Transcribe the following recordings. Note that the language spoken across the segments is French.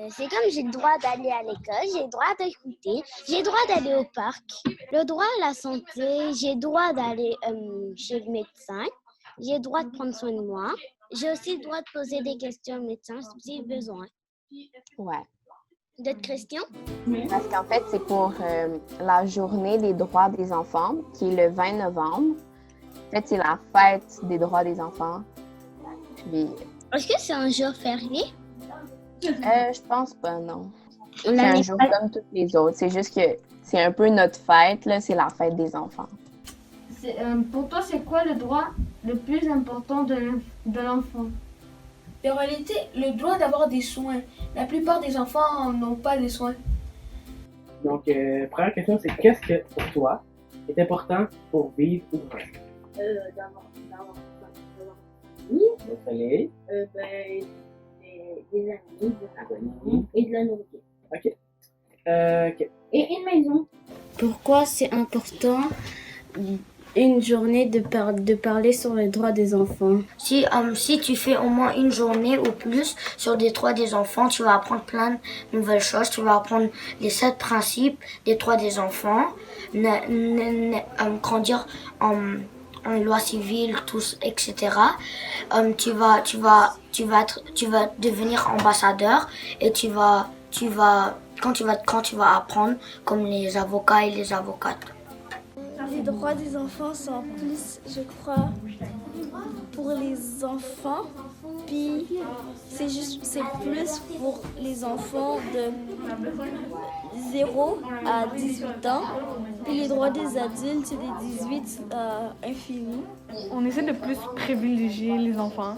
C'est comme j'ai le droit d'aller à l'école, j'ai le droit d'écouter, j'ai le droit d'aller au parc, le droit à la santé, j'ai le droit d'aller chez le médecin, j'ai le droit de prendre soin de moi, j'ai aussi le droit de poser des questions au médecin si besoin. Ouais. D'autres questions? Parce qu'en fait, c'est pour la journée des droits des enfants, qui est le 20 novembre. En fait, c'est la fête des droits des enfants. Puis, Est-ce que c'est un jour férié? je pense pas, non. C'est un jour comme tous les autres. C'est juste que c'est un peu notre fête, là, c'est la fête des enfants. Pour toi, c'est quoi le droit le plus important de l'enfant? En réalité, le droit d'avoir des soins. La plupart des enfants n'ont pas de soins. Donc, première question, c'est qu'est-ce que pour toi est important pour vivre ou mourir? D'avoir Le soleil. des amis, de la famille et de la nourriture. OK. OK. Et une maison. Pourquoi c'est important une journée de parler sur les droits des enfants? Si tu fais au moins une journée ou plus sur les droits des enfants, tu vas apprendre plein de nouvelles choses. Tu vas apprendre les 7 principes des droits des enfants, grandir en loi civile, tous, etc. Tu vas devenir ambassadeur et quand tu vas apprendre comme les avocats et les avocates. Les droits des enfants sont plus, je crois, pour les enfants. Puis c'est plus pour les enfants de 0 à 18 ans. Puis les droits des adultes, c'est des 18 à infini. On essaie de plus privilégier les enfants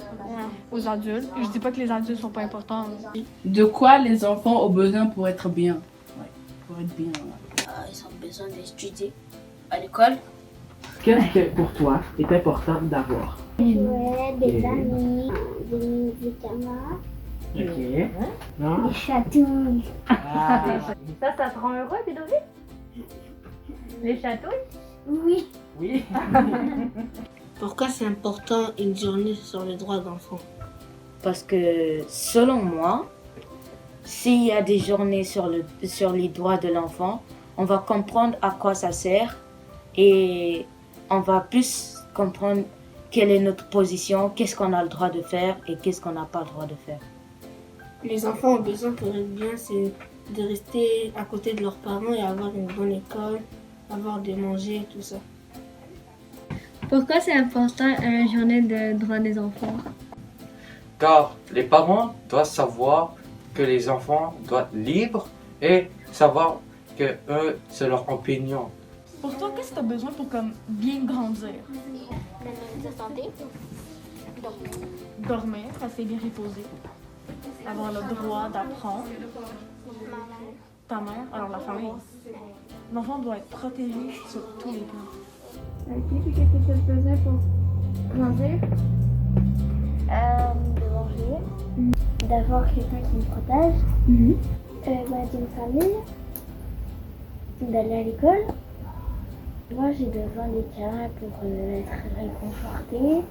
aux adultes. Je dis pas que les adultes sont pas importants. De quoi les enfants ont besoin pour être bien? Ouais, pour être bien. Ils ont besoin d'étudier à l'école. Qu'est-ce que pour toi est important d'avoir? Des amis, des camarades. OK. Non? Des chatouilles. Ah. Ça te rend heureux, Ludovic? Les chatouilles? Oui. Oui. Pourquoi c'est important une journée sur les droits d'enfants? Parce que selon moi, s'il y a des journées sur les droits de l'enfant, on va comprendre à quoi ça sert et on va plus comprendre quelle est notre position, qu'est-ce qu'on a le droit de faire et qu'est-ce qu'on n'a pas le droit de faire. Les enfants ont besoin pour être bien, c'est de rester à côté de leurs parents et avoir une bonne école, avoir de manger, tout ça. Pourquoi c'est important une journée de droits des enfants? Car les parents doivent savoir que les enfants doivent être libres et savoir que eux, c'est leur opinion. Pour toi, qu'est-ce que tu as besoin pour bien grandir? La santé. Dormir, assez bien reposer. Avoir le droit d'apprendre. Ta mère, alors la famille. L'enfant doit être protégé sur tous les plans. Qu'est-ce que tu as besoin pour grandir? De manger, d'avoir quelqu'un qui me protège, d'une famille, d'aller à l'école. Moi, j'ai besoin des câlins pour être réconfortée,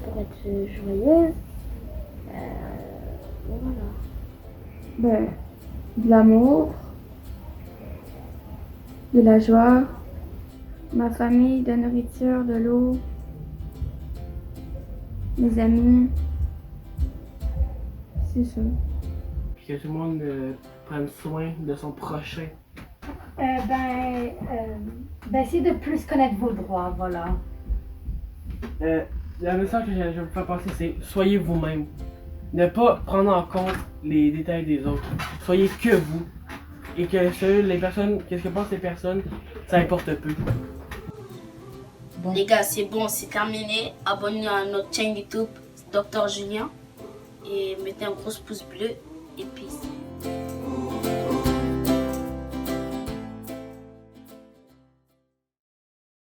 pour être joyeuse. Voilà. De l'amour, de la joie, ma famille, de la nourriture, de l'eau, mes amis. C'est ça. Que tout le monde prenne soin de son prochain. C'est de plus connaître vos droits, voilà. La message que je vais vous faire passer, c'est soyez vous-même. Ne pas prendre en compte les détails des autres. Soyez que vous. Et que les personnes, qu'est-ce que pensent les personnes, ça importe peu. Bon. Les gars, c'est bon, c'est terminé. Abonnez-vous à notre chaîne YouTube, Dr Julien. Et mettez un gros pouce bleu. Et peace.